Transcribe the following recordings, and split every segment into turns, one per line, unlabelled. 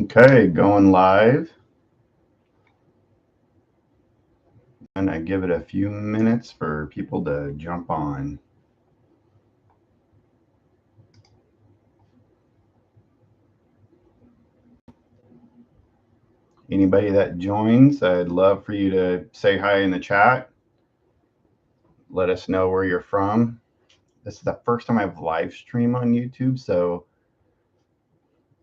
Okay, going live. And I give it a few minutes for people to jump on. Anybody that joins, I'd love for you to say hi in the chat. Let us know where you're from. This is the first time I've live streamed on YouTube, so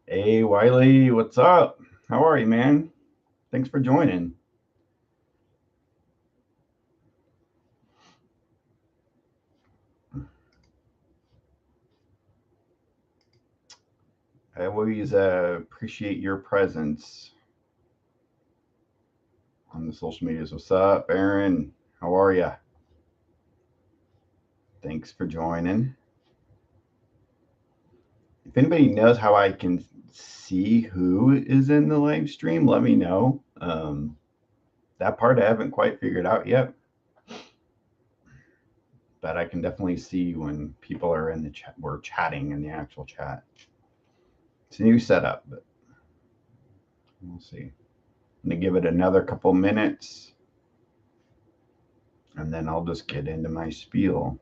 hey Wiley, what's up? How are you, man? Thanks for joining. I always appreciate your presence on the social medias. What's up, Aaron? How are you? Thanks for joining. If anybody knows how I can see who is in the live stream, let me know. That part I haven't quite figured out yet, but I can definitely see when people are in the chat. We're chatting in the actual chat. It's a new setup, but we'll see. I'm gonna give it another couple minutes, and then I'll just get into my spiel.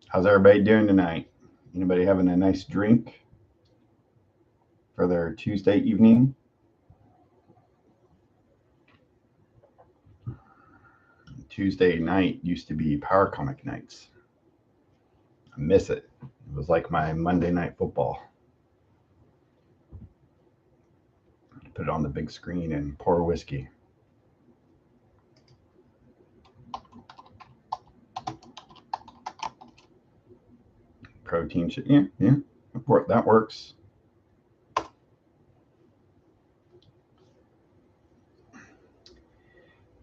How's everybody doing tonight? Anybody having a nice drink for their Tuesday evening? Tuesday night used to be Power Comic nights. I miss it. It was like my Monday Night Football. Put it on the big screen and pour whiskey. Protein shit. Yeah, that works.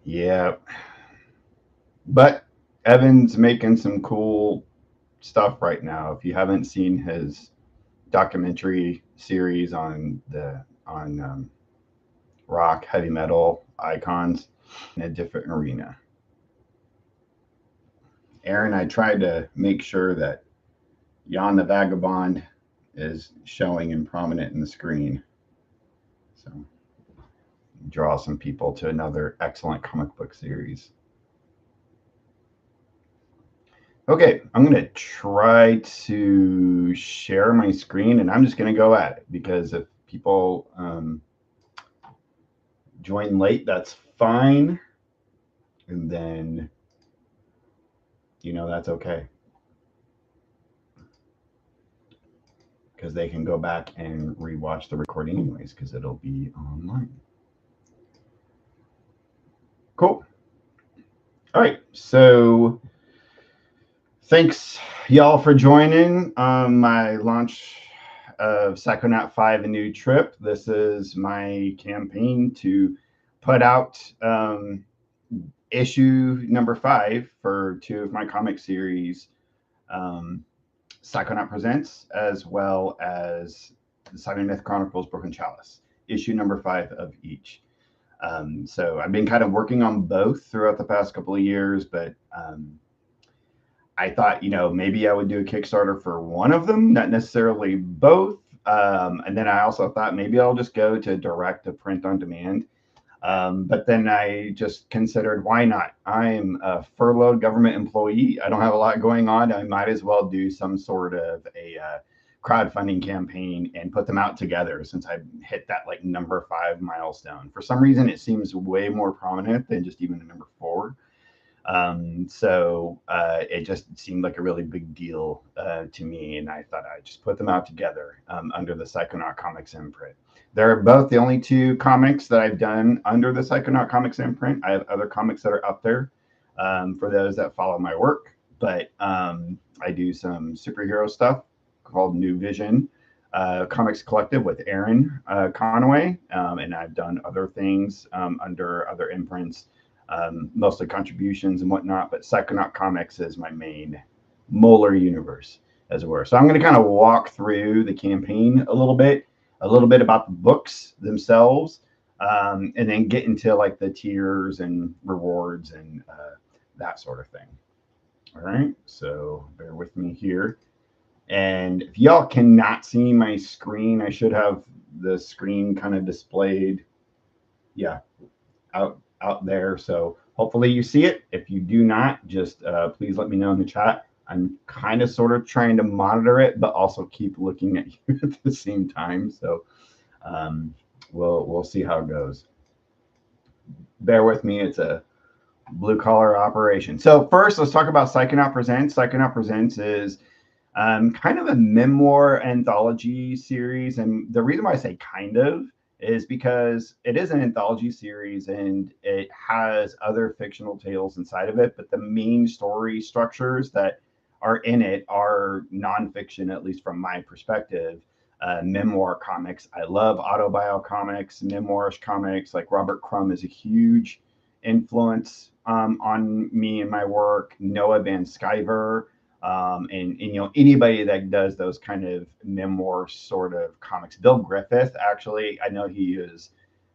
Yeah. But Evan's making some cool stuff right now. If you haven't seen his documentary series on rock, heavy metal icons in a different arena. Aaron, I tried to make sure that Jan the Vagabond is showing and prominent in the screen. So draw some people to another excellent comic book series. Okay, I'm going to try to share my screen, and I'm just going to go at it, because if people join late, that's fine. And then, that's okay, because they can go back and rewatch the recording anyways, because it'll be online. Cool. All right, so thanks y'all for joining my launch of Psychonaut 5: A New Trip. This is my campaign to put out issue number 5 for 2 of my comic series, Psychonaut Presents, as well as the Psychonaut Chronicles Broken Chalice, issue number 5 of each. So I've been kind of working on both throughout the past couple of years, but I thought, maybe I would do a Kickstarter for one of them, not necessarily both. And then I also thought maybe I'll just go to direct to print on demand. But then I just considered, why not? I'm a furloughed government employee. I don't have a lot going on. I might as well do some sort of a crowdfunding campaign and put them out together, since I hit that like number 5 milestone. For some reason, it seems way more prominent than just even a number 4. So it just seemed like a really big deal to me, and I thought I'd just put them out together under the Psychonaut Comics imprint. They're both the only 2 comics that I've done under the Psychonaut Comics imprint. I have other comics that are up there for those that follow my work, but I do some superhero stuff called New Vision Comics Collective with Aaron Conway, and I've done other things under other imprints. Mostly contributions and whatnot, but Psychonaut Comics is my main molar universe, as it were. So I'm going to kind of walk through the campaign a little bit about the books themselves, and then get into like the tiers and rewards and that sort of thing. All right, so bear with me here. And if y'all cannot see my screen, I should have the screen kind of displayed, yeah, out there. So hopefully you see it. If you do not, just please let me know in the chat. I'm kind of sort of trying to monitor it, but also keep looking at you at the same time. So we'll see how it goes. Bear with me. It's a blue collar operation. So first, let's talk about Psychonaut Presents. Psychonaut Presents is kind of a memoir anthology series. And the reason why I say kind of is because it is an anthology series and it has other fictional tales inside of it. But the main story structures that are in it are nonfiction, at least from my perspective. Memoir comics. I love autobiographical comics, memoirish comics. Like Robert Crumb is a huge influence on me and my work. Noah Van Sciver, and you know, anybody that does those kind of memoir sort of comics. Bill Griffith, actually, I know he is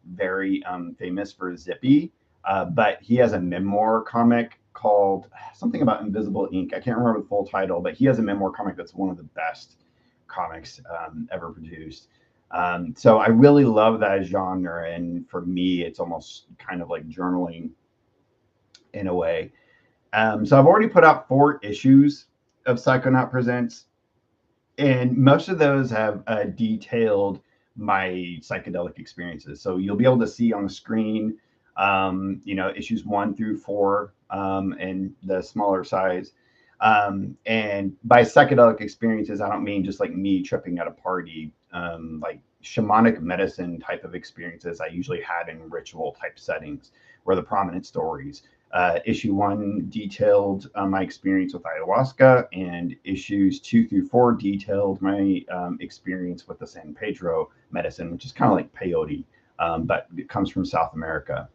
very famous for Zippy, but he has a memoir comic called something about Invisible Ink. I can't remember the full title, but he has a memoir comic that's one of the best comics ever produced. So I really love that genre, and for me, it's almost kind of like journaling in a way. So I've already put out 4 issues of Psychonaut Presents, and most of those have detailed my psychedelic experiences. So you'll be able to see on the screen, you know, issues 1 through 4, and the smaller size. And by psychedelic experiences, I don't mean just like me tripping at a party, like shamanic medicine type of experiences I usually had in ritual type settings were the prominent stories. Issue 1 detailed my experience with ayahuasca, and issues 2 through 4 detailed my experience with the San Pedro medicine, which is kind of like peyote, but it comes from South America.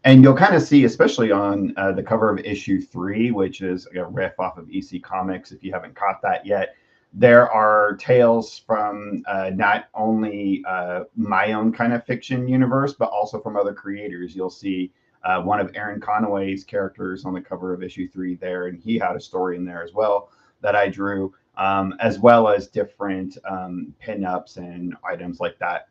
And you'll kind of see, especially on the cover of issue 3, which is a riff off of EC Comics, if you haven't caught that yet, there are tales from not only my own kind of fiction universe, but also from other creators. You'll see one of Aaron Conaway's characters on the cover of issue 3 there, and he had a story in there as well that I drew, as well as different pinups and items like that.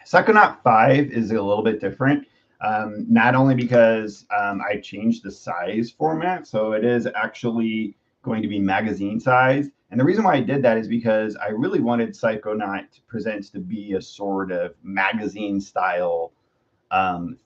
Psychonaut 5 is a little bit different. Not only because I changed the size format, so it is actually going to be magazine size. And the reason why I did that is because I really wanted Psychonaut Presents to be a sort of magazine style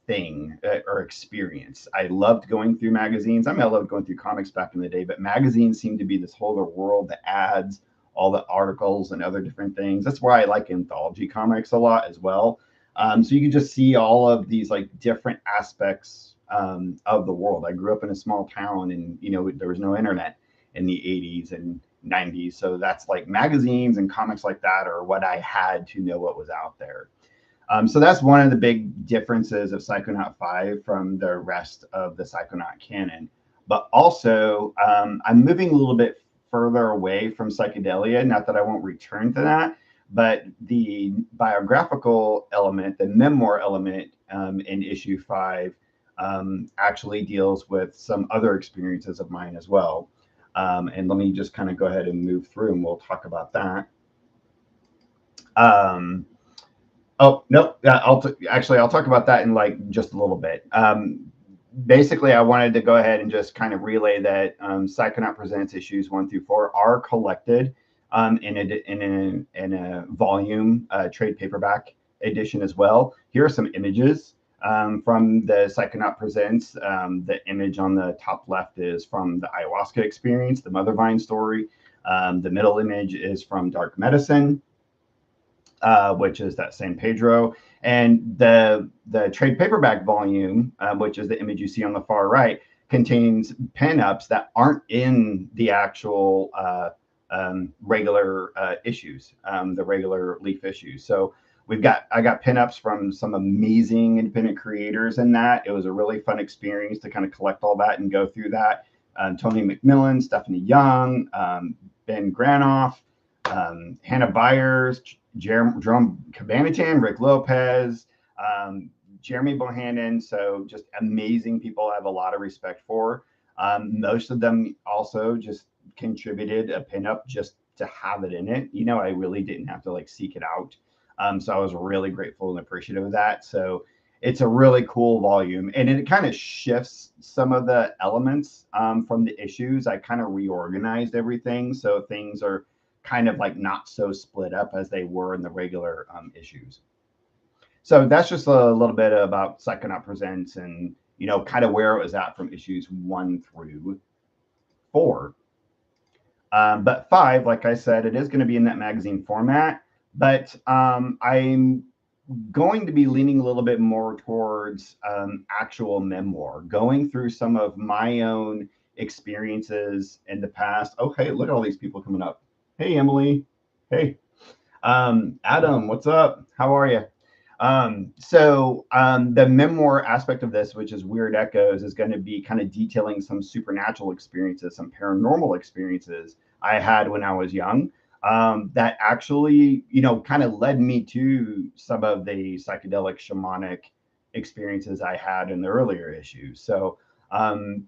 thing or experience. I loved going through magazines. I mean, I loved going through comics back in the day, but magazines seemed to be this whole other world, the ads, all the articles and other different things. That's why I like anthology comics a lot as well. So you can just see all of these like different aspects of the world. I grew up in a small town, and you know, there was no internet in the 80s and 90s. So that's like magazines and comics like that are what I had to know what was out there. So that's one of the big differences of Psychonaut 5 from the rest of the Psychonaut canon. But also, I'm moving a little bit further away from psychedelia. Not that I won't return to that, but the biographical element, the memoir element in issue 5 actually deals with some other experiences of mine as well. And let me just kind of go ahead and move through, and we'll talk about that. Oh, no, actually, I'll talk about that in like just a little bit. Basically, I wanted to go ahead and just kind of relay that Psychonaut Presents issues 1 through 4 are collected in a volume trade paperback edition as well. Here are some images from the Psychonaut Presents. The image on the top left is from the ayahuasca experience, the Mother Vine story. The middle image is from Dark Medicine, which is that San Pedro, and the trade paperback volume, which is the image you see on the far right, contains pinups that aren't in the actual regular issues, the regular Leaf issues. So I got pinups from some amazing independent creators in that. It was a really fun experience to kind of collect all that and go through that. Tony McMillan, Stephanie Young, Ben Granoff, Hannah Byers, Jerome Cabanatan, Rick Lopez, Jeremy Bohannon. So just amazing people I have a lot of respect for. Most of them also just contributed a pinup just to have it in it. I really didn't have to like seek it out. So I was really grateful and appreciative of that. So it's a really cool volume, and it kind of shifts some of the elements from the issues. I kind of reorganized everything, so things are kind of like not so split up as they were in the regular issues. So that's just a little bit about Psychonaut Presents, and kind of where it was at from issues 1 through 4. But 5, like I said, it is going to be in that magazine format, but I'm going to be leaning a little bit more towards actual memoir, going through some of my own experiences in the past. Okay, look at all these people coming up. Hey, Emily. Hey. Adam, what's up? How are you? So the memoir aspect of this, which is Weird Echoes, is going to be kind of detailing some supernatural experiences, some paranormal experiences I had when I was young, that actually, kind of led me to some of the psychedelic shamanic experiences I had in the earlier issues. So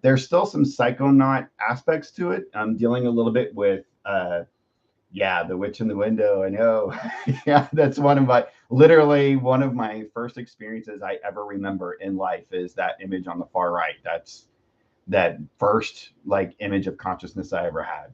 there's still some Psychonaut aspects to it. I'm dealing a little bit with yeah, The Witch in the Window. I know. Yeah, that's literally one of my first experiences I ever remember in life is that image on the far right. That's that first like image of consciousness I ever had.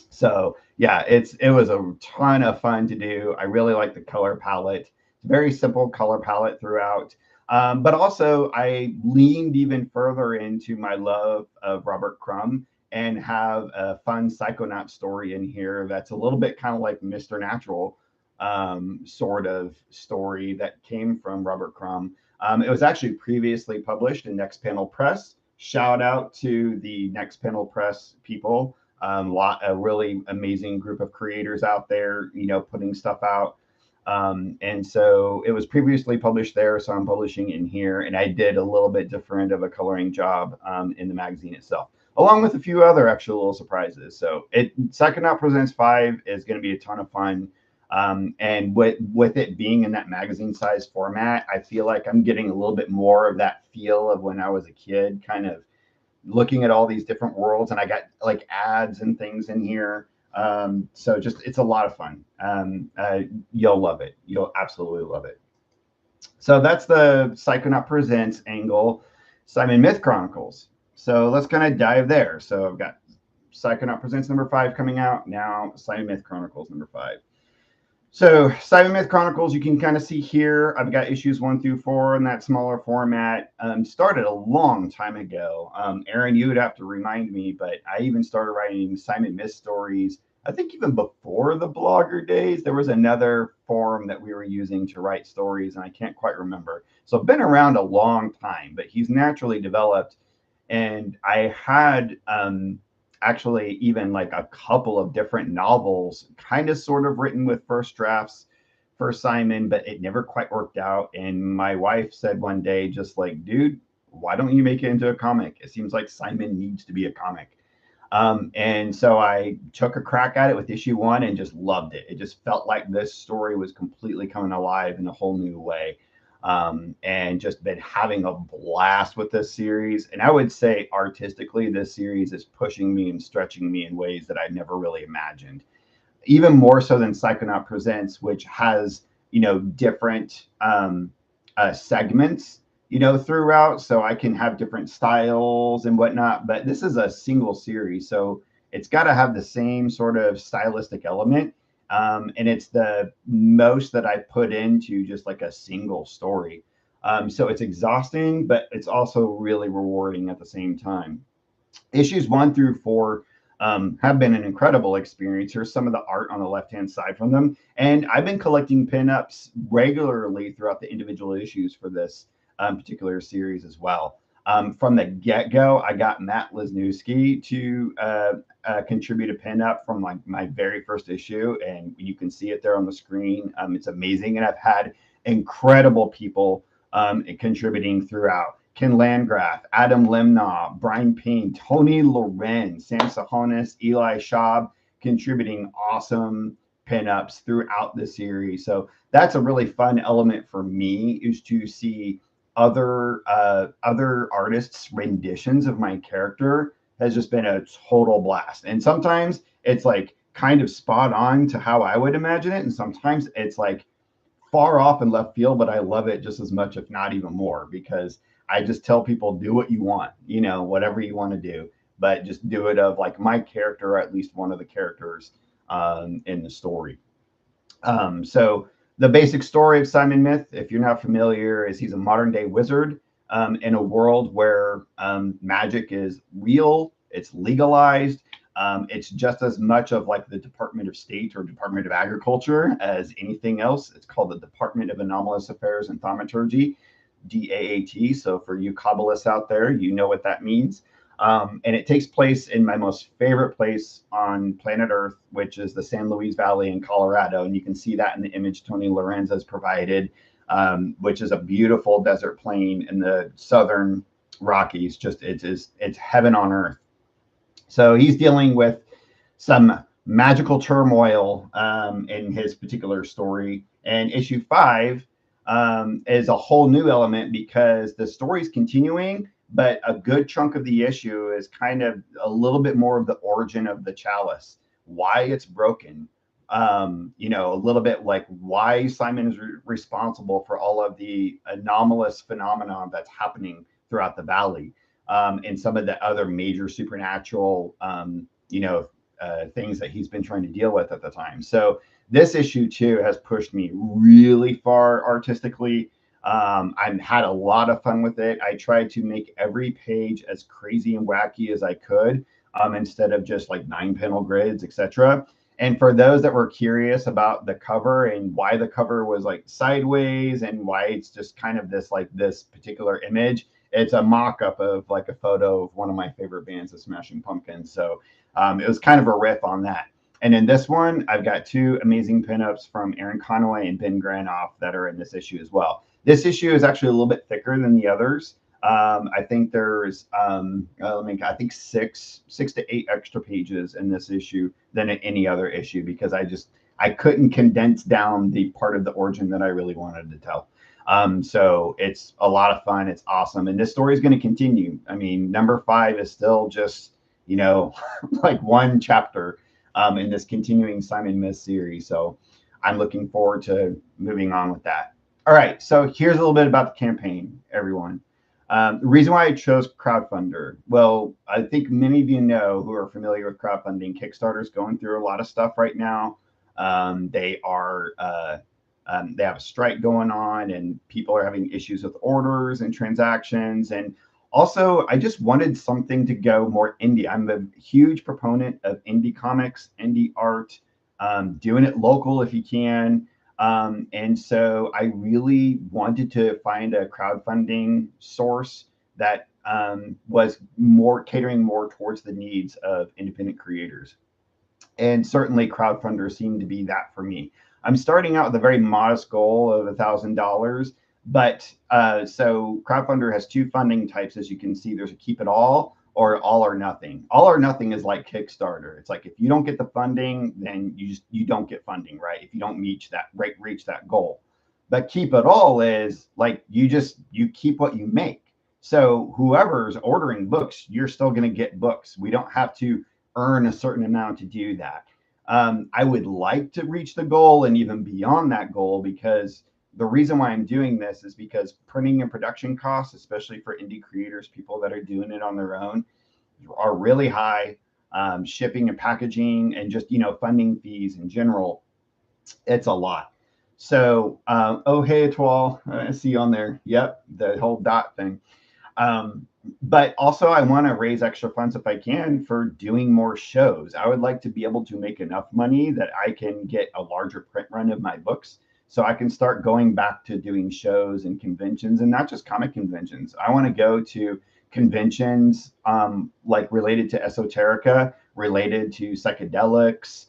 So yeah, it was a ton of fun to do. I really like the color palette. It's a very simple color palette throughout. But also I leaned even further into my love of Robert Crumb and have a fun Psychonaut story in here that's a little bit kind of like Mr. Natural sort of story that came from Robert Crumb. It was actually previously published in Next Panel Press. Shout out to the Next Panel Press people. A really amazing group of creators out there, putting stuff out. And so it was previously published there, so I'm publishing in here, and I did a little bit different of a coloring job in the magazine itself, along with a few other extra little surprises. So Psychonaut Presents 5 is going to be a ton of fun. And with it being in that magazine size format, I feel like I'm getting a little bit more of that feel of when I was a kid, kind of looking at all these different worlds, and I got like ads and things in here. So it's a lot of fun. You'll love it. You'll absolutely love it. So that's the Psychonaut Presents angle, Simon Myth Chronicles. So let's kind of dive there. So I've got Psychonaut Presents number 5 coming out now, Simon Myth Chronicles number 5. So Simon Myth Chronicles, you can kind of see here, I've got issues 1 through 4 in that smaller format. Started a long time ago. Aaron, you would have to remind me, but I even started writing Simon Myth stories. I think even before the blogger days, there was another form that we were using to write stories, and I can't quite remember. So I've been around a long time, but he's naturally developed. And I had actually even like a couple of different novels kind of sort of written with first drafts for Simon, but it never quite worked out. And my wife said one day, just like, dude, why don't you make it into a comic? It seems like Simon needs to be a comic. And so I took a crack at it with issue 1 and just loved it. It just felt like this story was completely coming alive in a whole new way. And just been having a blast with this series. And I would say artistically, this series is pushing me and stretching me in ways that I never really imagined. Even more so than Psychonaut Presents, which has, different segments, throughout. So I can have different styles and whatnot. But this is a single series. So it's got to have the same sort of stylistic element. And it's the most that I put into just like a single story. So it's exhausting, but it's also really rewarding at the same time. Issues 1 through 4 have been an incredible experience. Here's some of the art on the left-hand side from them. And I've been collecting pinups regularly throughout the individual issues for this particular series as well. From the get-go, I got Matt Lesniewski to contribute a pinup from like my very first issue, and you can see it there on the screen. It's amazing, and I've had incredible people contributing throughout. Ken Landgraf, Adam Lemnaugh, Brian Payne, Tony Loren, Sam Sahonis, Eli Schaub contributing awesome pinups throughout the series. So that's a really fun element for me, is to see other artists' renditions of my character has just been a total blast. And sometimes it's like kind of spot on to how I would imagine it. And sometimes it's like far off in left field, but I love it just as much, if not even more, because I just tell people, do what you want, you know, whatever you want to do, but just do it of like my character, or at least one of the characters in the story. So the basic story of Simon Myth, if you're not familiar, is he's a modern day wizard in a world where magic is real, it's legalized. It's just as much of like the Department of State or Department of Agriculture as anything else. It's called the Department of Anomalous Affairs and Thaumaturgy, DAAT. So for you Kabbalists out there, you know what that means. And it takes place in my most favorite place on planet Earth, which is the San Luis Valley in Colorado. And you can see that in the image Tony Lorenz has provided, which is a beautiful desert plain in the southern Rockies. Just it's heaven on earth. So he's dealing with some magical turmoil in his particular story. And issue 5 is a whole new element because the story's continuing, but a good chunk of the issue is kind of a little bit more of the origin of the chalice, why it's broken, you know, a little bit like why Simon is responsible for all of the anomalous phenomenon that's happening throughout the valley, and some of the other major supernatural, you know, things that he's been trying to deal with at the time. So this issue too has pushed me really far artistically. I've had a lot of fun with it. I tried to make every page as crazy and wacky as I could, instead of just like 9-panel grids, etc. And for those that were curious about the cover and why the cover was like sideways and why it's just kind of this like this particular image, it's a mock-up of like a photo of one of my favorite bands, the Smashing Pumpkins. So it was kind of a riff on that. And in this one, I've got 2 amazing pinups from Aaron Conway and Ben Granoff that are in this issue as well. This issue is actually a little bit thicker than the others. I think there's, I think 6 to 8 extra pages in this issue than in any other issue, because I couldn't condense down the part of the origin that I really wanted to tell. So it's a lot of fun. It's awesome. And this story is going to continue. I mean, number 5 is still just, you know, like one chapter in this continuing Simon Myth series. So I'm looking forward to moving on with that. All right, so here's a little bit about the campaign, everyone. The reason why I chose Crowdfundr, well, I think many of you know who are familiar with crowdfunding. Kickstarter's going through a lot of stuff right now. They have a strike going on, and people are having issues with orders and transactions. And also, I just wanted something to go more indie. I'm a huge proponent of indie comics, indie art, doing it local if you can. And so I really wanted to find a crowdfunding source that was more catering more towards the needs of independent creators. And certainly Crowdfundr seemed to be that for me. I'm starting out with a very modest goal of $1,000, but so Crowdfundr has 2 funding types. As you can see, there's a keep it all or all or nothing. All or nothing is like Kickstarter. It's like if you don't get the funding, then you don't get funding, right? If you don't reach that goal. But keep it all is like you keep what you make. So whoever's ordering books, you're still going to get books. We don't have to earn a certain amount to do that. I would like to reach the goal and even beyond that goal, because the reason why I'm doing this is because printing and production costs, especially for indie creators, people that are doing it on their own, are really high. Shipping and packaging and just, you know, funding fees in general, it's a lot. So, oh, hey, Etoile, I see you on there. Yep, the whole dot thing. But also I want to raise extra funds if I can for doing more shows. I would like to be able to make enough money that I can get a larger print run of my books, so I can start going back to doing shows and conventions, and not just comic conventions. I want to go to conventions like related to esoterica, related to psychedelics,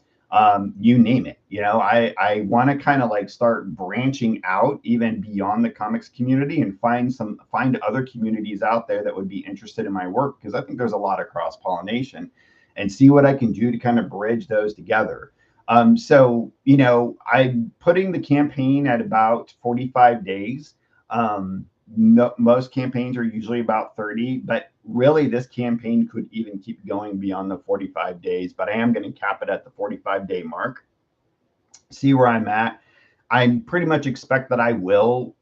you name it. You know, I want to kind of like start branching out even beyond the comics community and find other communities out there that would be interested in my work, because I think there's a lot of cross-pollination, and see what I can do to kind of bridge those together. So, you know, I'm putting the campaign at about 45 days. No, most campaigns are usually about 30, but really this campaign could even keep going beyond the 45 days, but I am going to cap it at the 45-day mark, see where I'm at. I pretty much expect that I will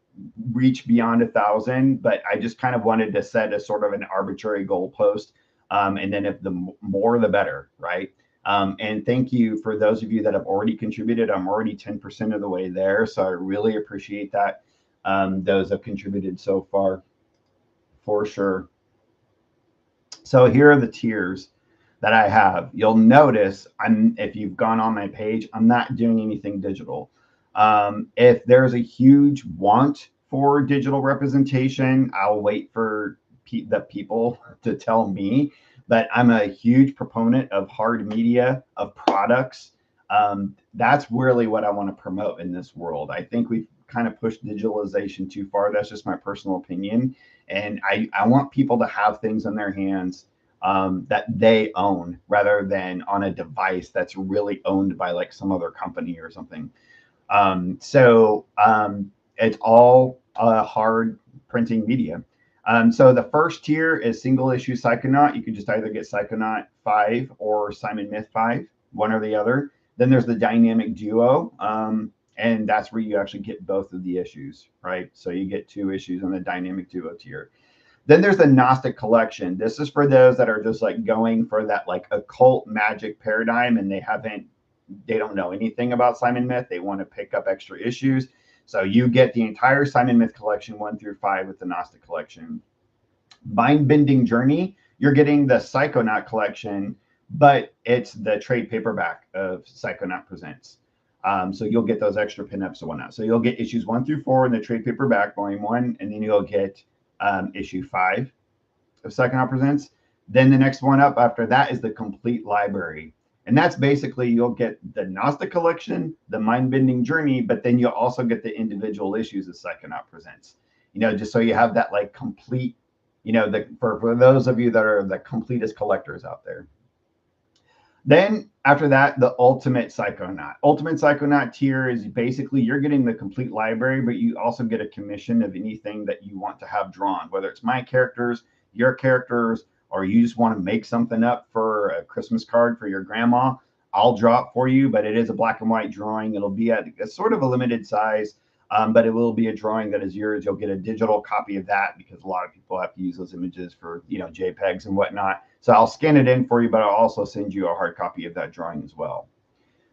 reach beyond 1,000, but I just kind of wanted to set a sort of an arbitrary goalpost. And then if the more, the better, right? And thank you for those of you that have already contributed. I'm already 10% of the way there, so I really appreciate that. Those have contributed so far, for sure. So here are the tiers that I have. You'll notice if you've gone on my page, I'm not doing anything digital. If there's a huge want for digital representation, I'll wait for the people to tell me. But I'm a huge proponent of hard media, of products. That's really what I want to promote in this world. I think we've kind of pushed digitalization too far. That's just my personal opinion. And I want people to have things in their hands that they own rather than on a device that's really owned by like some other company or something. So it's all hard printing media. So the first tier is single issue Psychonaut. You can just either get Psychonaut 5 or Simon Myth 5, one or the other. Then there's the dynamic duo. And that's where you actually get both of the issues, right? So you get 2 issues on the dynamic duo tier. Then there's the Gnostic collection. This is for those that are just like going for that like occult magic paradigm and they don't know anything about Simon Myth. They want to pick up extra issues. So you get the entire Simon Myth collection 1 through 5 with the Gnostic collection. Mind-Bending Journey, you're getting the Psychonaut collection, but it's the trade paperback of Psychonaut Presents. So you'll get those extra pinups and whatnot. So you'll get issues 1 through 4 in the trade paperback, volume 1, and then you'll get issue 5 of Psychonaut Presents. Then the next one up after that is the complete library. And that's basically, you'll get the Gnostic collection, the Mind-Bending Journey, but then you'll also get the individual issues of Psychonaut Presents. Just so you have that like complete, for those of you that are the completest collectors out there. Then after that, the Ultimate Psychonaut. Ultimate Psychonaut tier is basically you're getting the complete library, but you also get a commission of anything that you want to have drawn, whether it's my characters, your characters, or you just want to make something up for a Christmas card for your grandma. I'll draw it for you, but it is a black and white drawing. It'll be at a sort of a limited size, but it will be a drawing that is yours. You'll get a digital copy of that because a lot of people have to use those images for, JPEGs and whatnot. So I'll scan it in for you, but I'll also send you a hard copy of that drawing as well.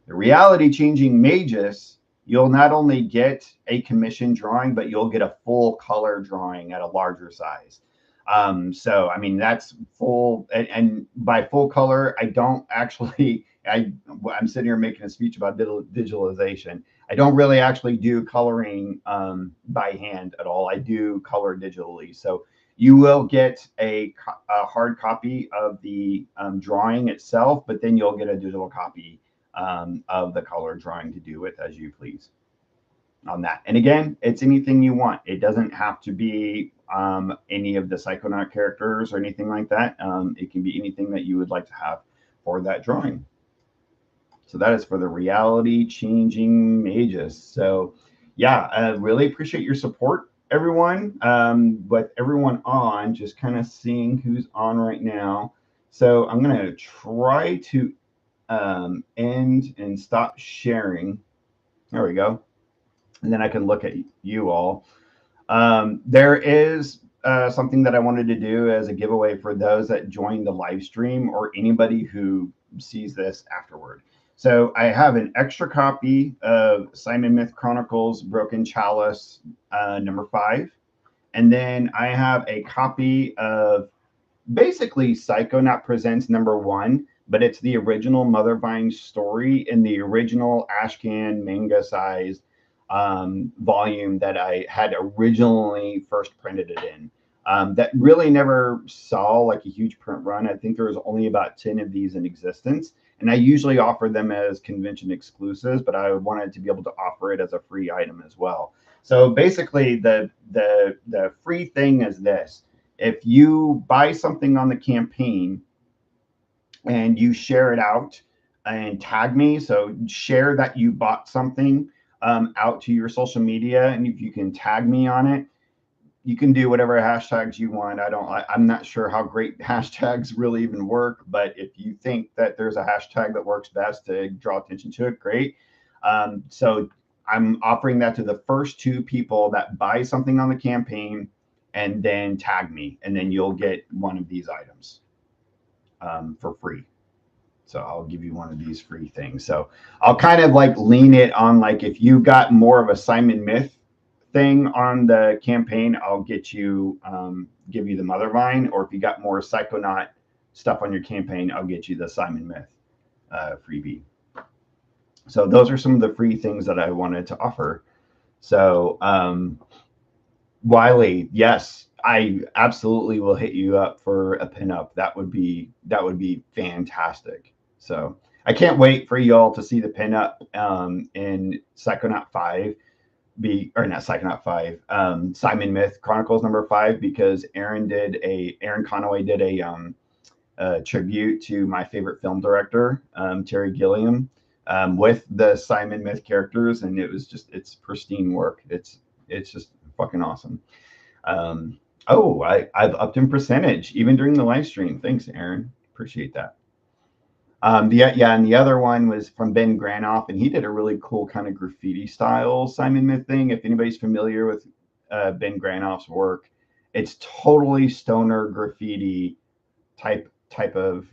The Reality Changing Magus, you'll not only get a commission drawing, but you'll get a full color drawing at a larger size. So, I mean, that's full, and by full color, I don't actually, I'm sitting here making a speech about digitalization. I don't really actually do coloring by hand at all. I do color digitally. So you will get a hard copy of the drawing itself, but then you'll get a digital copy of the color drawing to do with as you please on that. And again, it's anything you want. It doesn't have to be any of the Psychonaut characters or anything like that. It can be anything that you would like to have for that drawing. So that is for the Reality Changing Magus. So yeah, I really appreciate your support, everyone. With everyone on, just kind of seeing who's on right now. So I'm going to try to end and stop sharing. There we go. And then I can look at you all. There is something that I wanted to do as a giveaway for those that join the live stream or anybody who sees this afterward. So I have an extra copy of Simon Myth Chronicles Broken Chalice number 5. And then I have a copy of basically Psychonaut Presents number 1, but it's the original Mother Vine story in the original Ashcan manga size volume that I had originally first printed it in. That really never saw like a huge print run. I think there was only about 10 of these in existence, and I usually offer them as convention exclusives, but I wanted to be able to offer it as a free item as well. So basically the free thing is this: if you buy something on the campaign and you share it out and tag me, so share that you bought something out to your social media, and if you can tag me on it, you can do whatever hashtags you want. I'm not sure how great hashtags really even work, but if you think that there's a hashtag that works best to draw attention to it, great. So I'm offering that to the first 2 people that buy something on the campaign and then tag me, and then you'll get one of these items for free. So I'll give you one of these free things. So I'll kind of like lean it on, like, if you got more of a Simon Myth thing on the campaign, I'll get you, give you the Mother Vine, or if you got more Psychonaut stuff on your campaign, I'll get you the Simon Myth freebie. So those are some of the free things that I wanted to offer. So Wiley, yes, I absolutely will hit you up for a pinup. That would be fantastic. So I can't wait for y'all to see the pinup in Psychonaut 5. Not Psychonaut 5, Simon Myth Chronicles number 5, because Aaron Conaway did a tribute to my favorite film director, Terry Gilliam, with the Simon Myth characters, and it's pristine work. It's just fucking awesome. I've upped in percentage even during the live stream. Thanks, Aaron. Appreciate that. And the other one was from Ben Granoff, and he did a really cool kind of graffiti style Simon Myth thing. If anybody's familiar with Ben Granoff's work, it's totally stoner graffiti type of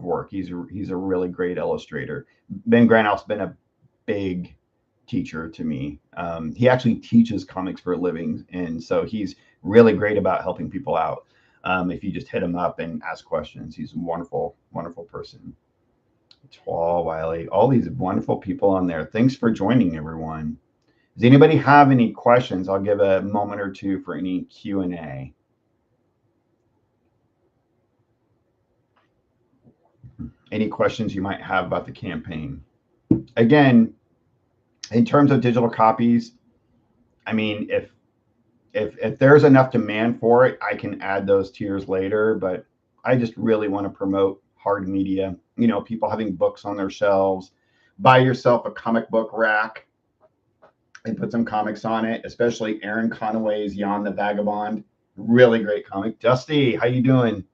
work. He's a really great illustrator. Ben Granoff's been a big teacher to me. He actually teaches comics for a living, and so he's really great about helping people out. If you just hit him up and ask questions, he's a wonderful person. Tall Wiley, all these wonderful people on there. Thanks for joining, everyone. Does anybody have any questions? I'll give a moment or two for any Q&A. Any questions you might have about the campaign? Again, in terms of digital copies, I mean, if there's enough demand for it, I can add those tiers later, but I just really want to promote hard media, people having books on their shelves. Buy yourself a comic book rack and put some comics on it, especially Aaron Conaway's Jan the Vagabond. Really great comic. Dusty, how you doing?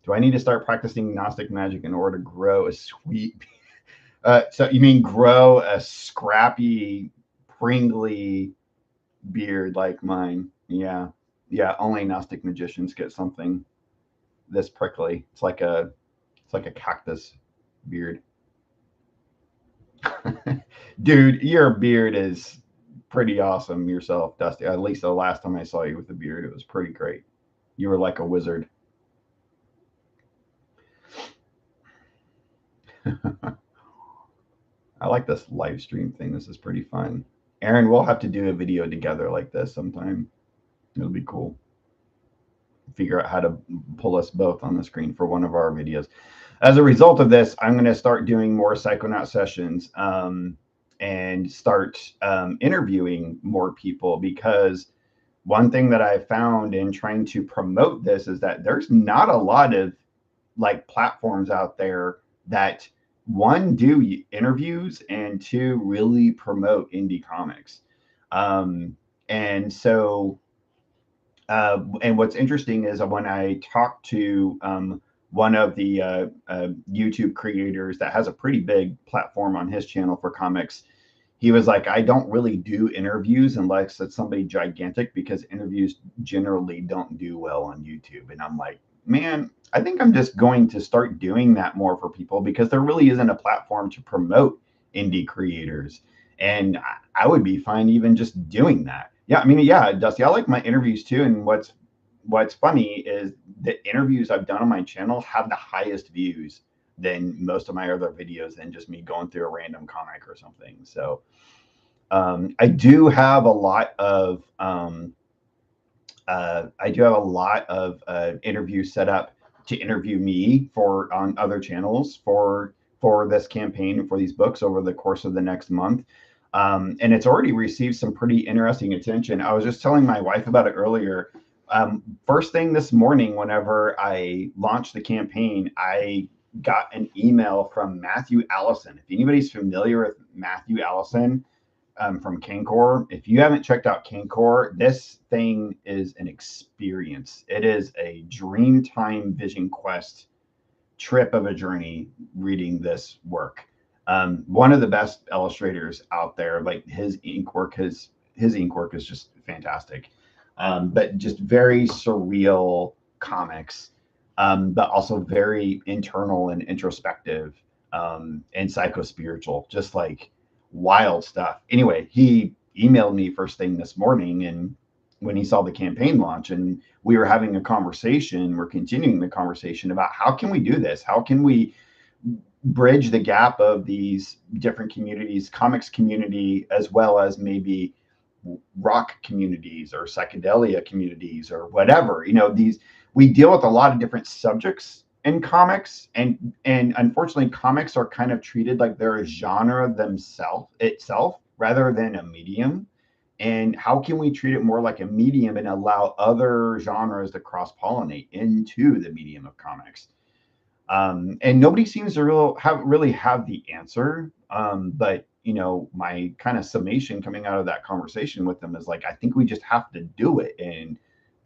Do I need to start practicing Gnostic magic in order to grow a sweet so you mean grow a scrappy, pringly beard like mine? Yeah, only Gnostic magicians get something this prickly. It's like a cactus beard. Dude, your beard is pretty awesome yourself, Dusty. At least the last time I saw you with the beard, it was pretty great. You were like a wizard. I like this live stream thing. This is pretty fun. Aaron, we'll have to do a video together like this sometime. It'll be cool. Figure out how to pull us both on the screen for one of our videos. As a result of this, I'm going to start doing more Psychonaut sessions and start interviewing more people, because one thing that I found in trying to promote this is that there's not a lot of like platforms out there that, one, do interviews, and two, really promote indie comics. And so and what's interesting is when I talked to one of the YouTube creators that has a pretty big platform on his channel for comics, he was like, I don't really do interviews unless it's somebody gigantic, because interviews generally don't do well on YouTube. And I'm like, man, I think I'm just going to start doing that more for people, because there really isn't a platform to promote indie creators. And I would be fine even just doing that. Yeah, I mean, yeah, Dusty, I like my interviews too. And what's funny is the interviews I've done on my channel have the highest views than most of my other videos, than just me going through a random comic or something. So I do have a lot of interviews set up to interview me on other channels for this campaign, for these books over the course of the next month. And it's already received some pretty interesting attention. I was just telling my wife about it earlier. First thing this morning, whenever I launched the campaign, I got an email from Matthew Allison. If anybody's familiar with Matthew Allison, from Cancor. If you haven't checked out Cancor, this thing is an experience. It is a Dreamtime Vision Quest trip of a journey reading this work. One of the best illustrators out there. Like his ink work is just fantastic. But just very surreal comics, but also very internal and introspective, and psycho-spiritual, just like wild stuff. Anyway, he emailed me first thing this morning, and when he saw the campaign launch, and we were having a conversation, we're continuing the conversation about how can we do this? How can we bridge the gap of these different communities, comics community, as well as maybe rock communities or psychedelia communities or whatever. These, we deal with a lot of different subjects in comics, and unfortunately comics are kind of treated like they're a genre itself rather than a medium. And how can we treat it more like a medium and allow other genres to cross-pollinate into the medium of comics? And nobody seems to really have the answer. But my kind of summation coming out of that conversation with them is like, I think we just have to do it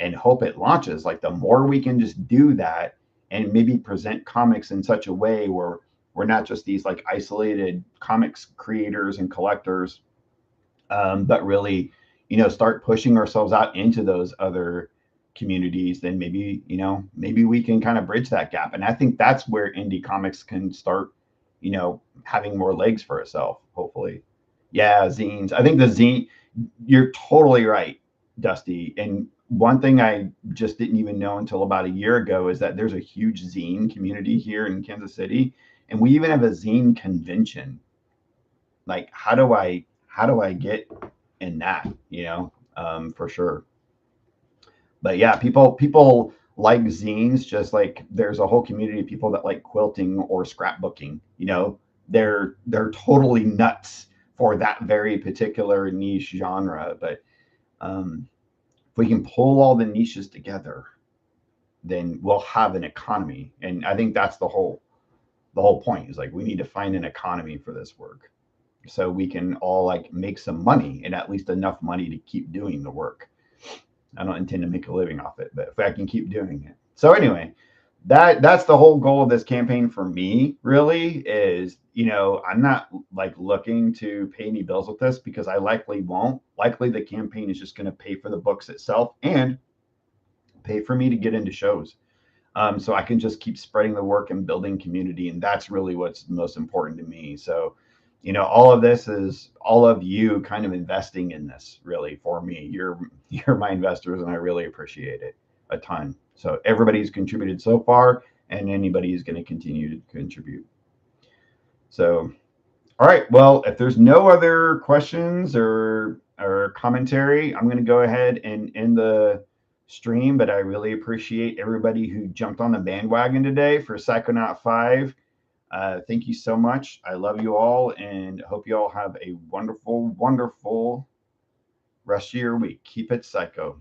and hope it launches. Like the more we can just do that and maybe present comics in such a way where we're not just these like isolated comics creators and collectors, but really, start pushing ourselves out into those other communities, then maybe we can kind of bridge that gap. And I think that's where indie comics can start, having more legs for itself, hopefully. Yeah, zines. I think the zine, you're totally right, Dusty. And one thing I just didn't even know until about a year ago is that there's a huge zine community here in Kansas City, and we even have a zine convention. Like, how do I get in that, for sure. But yeah, people like zines, just like there's a whole community of people that like quilting or scrapbooking. They're totally nuts for that very particular niche genre. But if we can pull all the niches together, then we'll have an economy. And I think that's the whole point, is like we need to find an economy for this work, so we can all like make some money, and at least enough money to keep doing the work. I don't intend to make a living off it, but if I can keep doing it. So anyway, that's the whole goal of this campaign for me, really, is, I'm not like looking to pay any bills with this, because I likely won't. Likely the campaign is just going to pay for the books itself and pay for me to get into shows. So I can just keep spreading the work and building community. And that's really what's most important to me. So, all of this is all of you kind of investing in this, really, for me. You're my investors, and I really appreciate it a ton. So everybody's contributed so far, and anybody is going to continue to contribute. So, all right. Well, if there's no other questions or commentary, I'm going to go ahead and end the stream. But I really appreciate everybody who jumped on the bandwagon today for Psychonaut 5. Thank you so much. I love you all, and hope you all have a wonderful, wonderful rest of your week. Keep it psycho.